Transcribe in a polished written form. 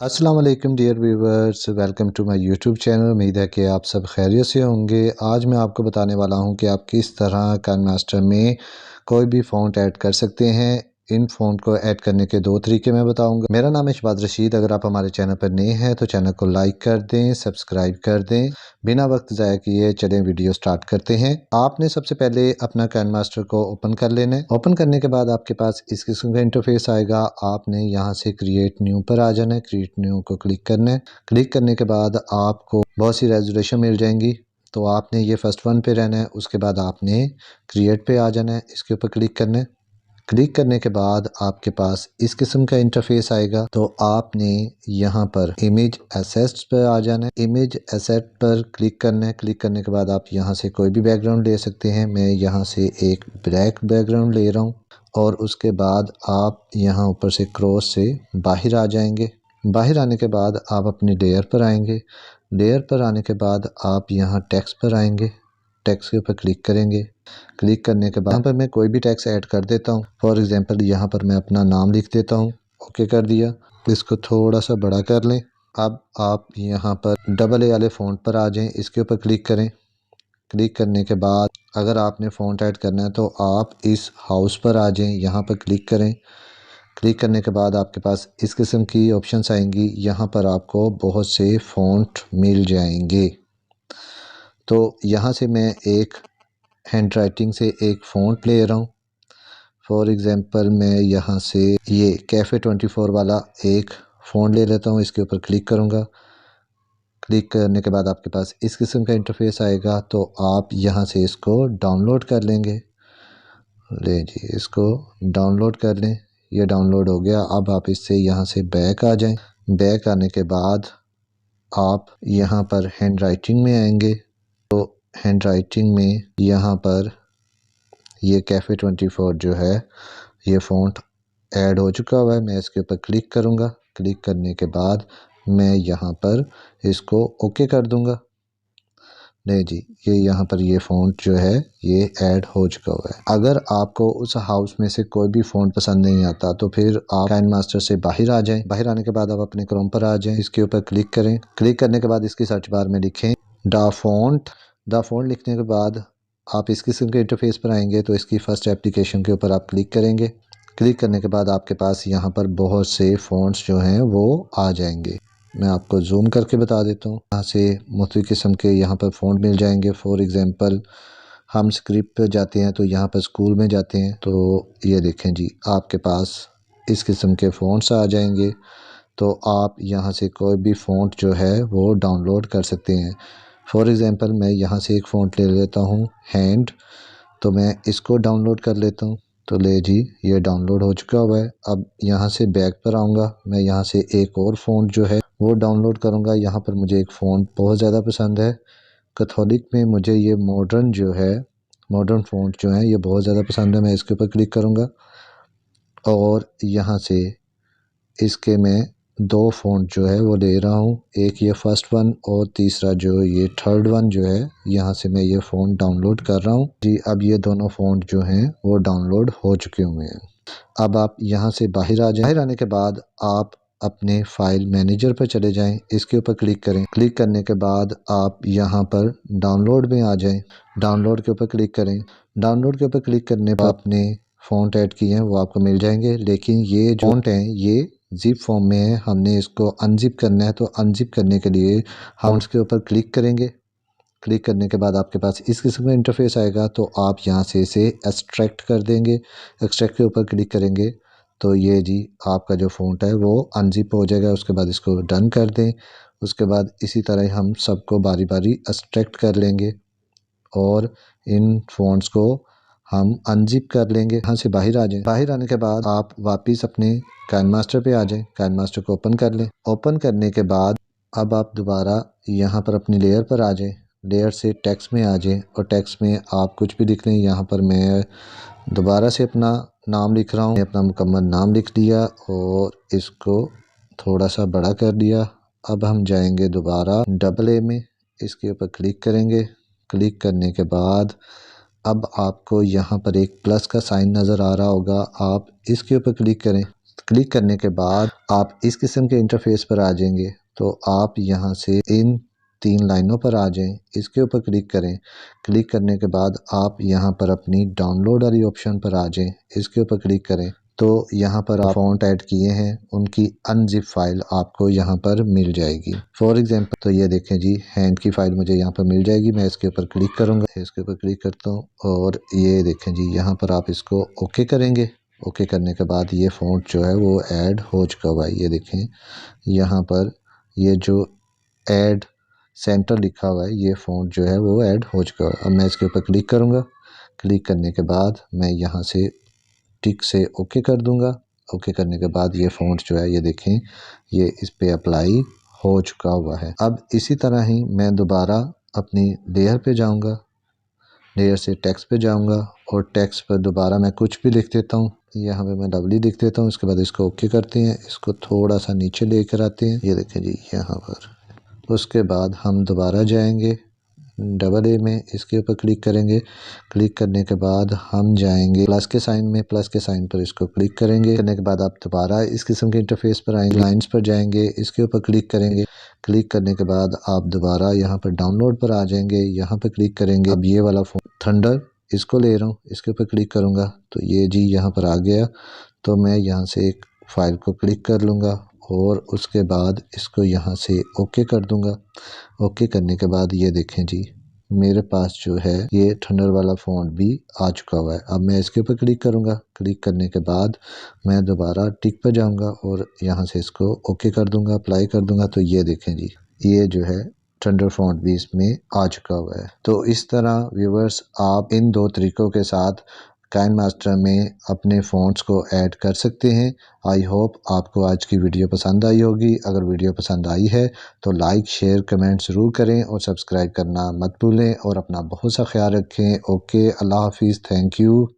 अस्सलाम वालेकुम dear viewers, welcome to my YouTube channel. उम्मीद है कि आप सब खैरियत से होंगे। आज मैं आपको बताने वाला हूं कि आप किस तरह काइनमास्टर में कोई भी फ़ॉन्ट ऐड कर सकते हैं। इन फ़ॉन्ट को ऐड करने के दो तरीके मैं बताऊंगा। मेरा नाम है शहबाज रशीद। अगर आप हमारे चैनल पर नए हैं तो चैनल को लाइक कर दें, सब्सक्राइब कर दें। बिना वक्त ज़ाया किए चलें वीडियो स्टार्ट करते हैं। आपने सबसे पहले अपना काइनमास्टर को ओपन कर लेना है। ओपन करने के बाद आपके पास इस किस्म का इंटरफेस आएगा। आपने यहाँ से क्रिएट न्यू पर आ जाना है। क्रिएट न्यू को क्लिक करना है। क्लिक करने के बाद आपको बहुत सी रेजोल्यूशन मिल जाएंगी, तो आपने ये फर्स्ट वन पे रहना है। उसके बाद आपने क्रिएट पे आ जाना है, इसके ऊपर क्लिक करना है। क्लिक करने के बाद आपके पास इस किस्म का इंटरफेस आएगा, तो आपने यहाँ पर इमेज एसेट्स पर आ जाना है। इमेज एसेट पर क्लिक करना है। क्लिक करने के बाद आप यहाँ से कोई भी बैकग्राउंड ले सकते हैं। मैं यहाँ से एक ब्लैक बैकग्राउंड ले रहा हूँ और उसके बाद आप यहाँ ऊपर से क्रॉस से बाहर आ जाएंगे। बाहर आने के बाद आप अपने लेयर पर आएंगे। लेयर पर आने के बाद आप यहाँ टेक्स्ट पर आएंगे। टेक्स्ट के ऊपर क्लिक करेंगे। क्लिक करने के बाद यहाँ पर मैं कोई भी टेक्स्ट ऐड कर देता हूँ। फॉर एग्जांपल यहाँ पर मैं अपना नाम लिख देता हूँ। ओके कर दिया। इसको थोड़ा सा बड़ा कर लें। अब आप यहाँ पर डबल ए वाले फ़ॉन्ट पर आ जाएं, इसके ऊपर क्लिक करें। क्लिक करने के बाद अगर आपने फ़ॉन्ट ऐड करना है तो आप इस हाउस पर आ जाएं, यहाँ पर क्लिक करें। क्लिक करने के बाद आपके पास इस किस्म की ऑप्शंस आएंगी। यहाँ पर आपको बहुत से फ़ॉन्ट मिल जाएंगे। तो यहाँ से मैं एक हैंड राइटिंग से एक फ़ॉन्ट ले रहा हूँ। फॉर एग्ज़ाम्पल मैं यहाँ से ये कैफ़े 24 वाला एक फ़ॉन्ट ले लेता हूँ। इसके ऊपर क्लिक करूँगा। क्लिक करने के बाद आपके पास इस किस्म का इंटरफेस आएगा, तो आप यहाँ से इसको डाउनलोड कर लेंगे। ले जी, इसको डाउनलोड कर लें। ये डाउनलोड हो गया। अब आप इससे यहाँ से बैक आ जाएं। बैक आने के बाद आप यहाँ पर हैंड राइटिंग में आएंगे। तो हैंड राइटिंग में यहाँ पर ये कैफ़े 24 जो है ये फ़ॉन्ट ऐड हो चुका हुआ है। मैं इसके ऊपर क्लिक करूँगा। क्लिक करने के बाद मैं यहाँ पर इसको ओके कर दूँगा। नहीं जी, ये यहाँ पर ये फ़ॉन्ट जो है ये ऐड हो चुका हुआ है। अगर आपको उस हाउस में से कोई भी फ़ॉन्ट पसंद नहीं आता तो फिर आप काइनमास्टर से बाहर आ जाएं। बाहर आने के बाद आप अपने क्रोम पर आ जाएं, इसके ऊपर क्लिक करें। क्लिक करने के बाद इसकी सर्च बार में लिखें द फ़ॉन्ट। द फ़ॉन्ट लिखने के बाद आप इस किस्म के इंटरफेस पर आएंगे, तो इसकी फ़र्स्ट एप्लीकेशन के ऊपर आप क्लिक करेंगे। क्लिक करने के बाद आपके पास यहाँ पर बहुत से फ़ॉन्ट्स जो हैं वो आ जाएंगे। मैं आपको जूम करके बता देता हूँ। यहाँ से मुख्तलिफ़ किस्म के यहाँ पर फ़ॉन्ट मिल जाएंगे। फॉर एग्ज़ाम्पल हम स्क्रिप्ट पर जाते हैं तो यहाँ पर स्कूल में जाते हैं, तो ये देखें जी आपके पास इस किस्म के फ़ॉन्ट्स आ जाएंगे। तो आप यहाँ से कोई भी फ़ॉन्ट जो है वो डाउनलोड कर सकते हैं। फॉर एग्ज़ाम्पल मैं यहाँ से एक फ़ॉन्ट ले लेता हूँ हैंड, तो मैं इसको डाउनलोड कर लेता हूँ। तो ले जी, ये डाउनलोड हो चुका हुआ है। अब यहाँ से बैक पर आऊँगा। मैं यहाँ से एक और फ़ॉन्ट जो है वो डाउनलोड करूँगा। यहाँ पर मुझे एक फ़ॉन्ट बहुत ज़्यादा पसंद है। कैथोलिक में मुझे ये मॉडर्न जो है, मॉडर्न फ़ॉन्ट जो है ये बहुत ज़्यादा पसंद है। मैं इसके ऊपर क्लिक करूँगा और यहाँ से इसके मैं दो फ़ॉन्ट जो है वो ले रहा हूँ। एक ये फर्स्ट वन और तीसरा जो ये थर्ड वन जो है, यहाँ से मैं ये फ़ॉन्ट डाउनलोड कर रहा हूँ जी। अब ये दोनों फ़ॉन्ट जो हैं वो डाउनलोड हो चुके हुए हैं। अब आप यहाँ से बाहर आ जाएं। बाहर आने के बाद आप अपने फ़ाइल मैनेजर पर चले जाएं, इसके ऊपर क्लिक करें। क्लिक करने के बाद आप यहाँ पर डाउनलोड में आ जाएं। डाउनलोड के ऊपर क्लिक करें। डाउनलोड के ऊपर क्लिक करने पर आपने फ़ॉन्ट ऐड किए हैं वो आपको मिल जाएंगे, लेकिन ये जो फ़ॉन्ट हैं ये ज़िप फॉर्म में है। हमने इसको अनज़िप करना है, तो अनज़िप करने के लिए हम इसके ऊपर क्लिक करेंगे। क्लिक करने के बाद आपके पास इस किस्म का इंटरफेस आएगा, तो आप यहाँ से इसे एक्सट्रैक्ट कर देंगे। एक्सट्रैक्ट के ऊपर क्लिक करेंगे तो ये जी आपका जो फ़ॉन्ट है वो अनज़िप हो जाएगा। उसके बाद इसको डन कर दें। उसके बाद इसी तरह हम सबको बारी बारी एक्सट्रैक्ट कर लेंगे और इन फ़ॉन्ट्स को हम अनज़िप कर लेंगे। यहाँ से बाहर आ जाएं। बाहर आने के बाद आप वापस अपने काइनमास्टर पे आ जाएं। काइनमास्टर को ओपन कर लें। ओपन करने के बाद अब आप दोबारा यहाँ पर अपनी लेयर पर आ जाएं। लेयर से टेक्स्ट में आ जाएं और टेक्स्ट में आप कुछ भी लिख लें। यहाँ पर मैं दोबारा से अपना नाम लिख रहा हूँ। अपना मुकम्मल नाम लिख दिया और इसको थोड़ा सा बड़ा कर दिया। अब हम जाएंगे दोबारा डबल ए में, इसके ऊपर क्लिक करेंगे। क्लिक करने के बाद अब आपको यहाँ पर एक प्लस का साइन नज़र आ रहा होगा, आप इसके ऊपर क्लिक करें। क्लिक करने के बाद आप इस किस्म के इंटरफेस पर आ जाएंगे। तो आप यहाँ से इन 3 लाइनों पर आ जाएं, इसके ऊपर क्लिक करें। क्लिक करने के बाद आप यहाँ पर अपनी डाउनलोड वाली ऑप्शन पर आ जाएं, इसके ऊपर क्लिक करें। तो यहाँ पर आप फ़ॉन्ट ऐड किए हैं उनकी अनजिप फाइल आपको यहाँ पर मिल जाएगी। फॉर एग्जांपल तो ये देखें जी, हैंड की फ़ाइल मुझे यहाँ पर मिल जाएगी। मैं इसके ऊपर क्लिक करूँगा, इसके ऊपर क्लिक करता हूँ और ये देखें जी, यहाँ पर आप इसको ओके करेंगे। ओके करने के बाद ये फ़ॉन्ट जो है वो ऐड हो चुका हुआ है। ये देखें यहाँ पर ये जो ऐड सेंटर लिखा हुआ है, ये फ़ॉन्ट जो है वो ऐड हो चुका है। अब मैं इसके ऊपर क्लिक करूँगा। क्लिक करने के बाद मैं यहाँ से टिक से ओके कर दूंगा। ओके करने के बाद ये फ़ॉन्ट जो है ये देखें ये इस पे अप्लाई हो चुका हुआ है। अब इसी तरह ही मैं दोबारा अपनी लेयर पे जाऊंगा, लेयर से टेक्स्ट पे जाऊंगा और टेक्स्ट पर दोबारा मैं कुछ भी लिख देता हूँ। यहाँ पे मैं डबली लिख देता हूँ। इसके बाद इसको ओके करते हैं, इसको थोड़ा सा नीचे लेकर आते हैं। ये देखें जी यहाँ पर। उसके बाद हम दोबारा जाएंगे डबल ए में, इसके ऊपर क्लिक करेंगे। क्लिक करने के बाद हम जाएंगे प्लस के साइन में, प्लस के साइन पर इसको क्लिक करेंगे। करने के बाद आप दोबारा इस किस्म के इंटरफेस पर आएंगे, लाइंस पर जाएंगे, इसके ऊपर क्लिक करेंगे। क्लिक करने के बाद आप दोबारा यहाँ पर डाउनलोड पर आ जाएंगे, यहाँ पर क्लिक करेंगे। अब ये वाला फ़ोन थंडर इसको ले रहा हूँ, इसके ऊपर क्लिक करूँगा तो ये जी यहाँ पर आ गया। तो मैं यहाँ से एक फ़ाइल को क्लिक कर लूँगा और उसके बाद इसको यहाँ से ओके कर दूँगा। ओके करने के बाद ये देखें जी मेरे पास जो है ये थंडर वाला फ़ॉन्ट भी आ चुका हुआ है। अब मैं इसके ऊपर क्लिक करूँगा। क्लिक करने के बाद मैं दोबारा टिक पर जाऊँगा और यहाँ से इसको ओके कर दूँगा, अप्लाई कर दूँगा। तो ये देखें जी ये जो है थंडर फ़ॉन्ट भी इसमें आ चुका हुआ है। तो इस तरह व्यूवर्स आप इन 2 तरीक़ों के साथ काइनमास्टर में अपने फ़ॉन्ट्स को ऐड कर सकते हैं। आई होप आपको आज की वीडियो पसंद आई होगी। अगर वीडियो पसंद आई है तो लाइक शेयर कमेंट ज़रूर करें और सब्सक्राइब करना मत भूलें और अपना बहुत सा ख्याल रखें। ओके, अल्लाह हाफिज़, थैंक यू।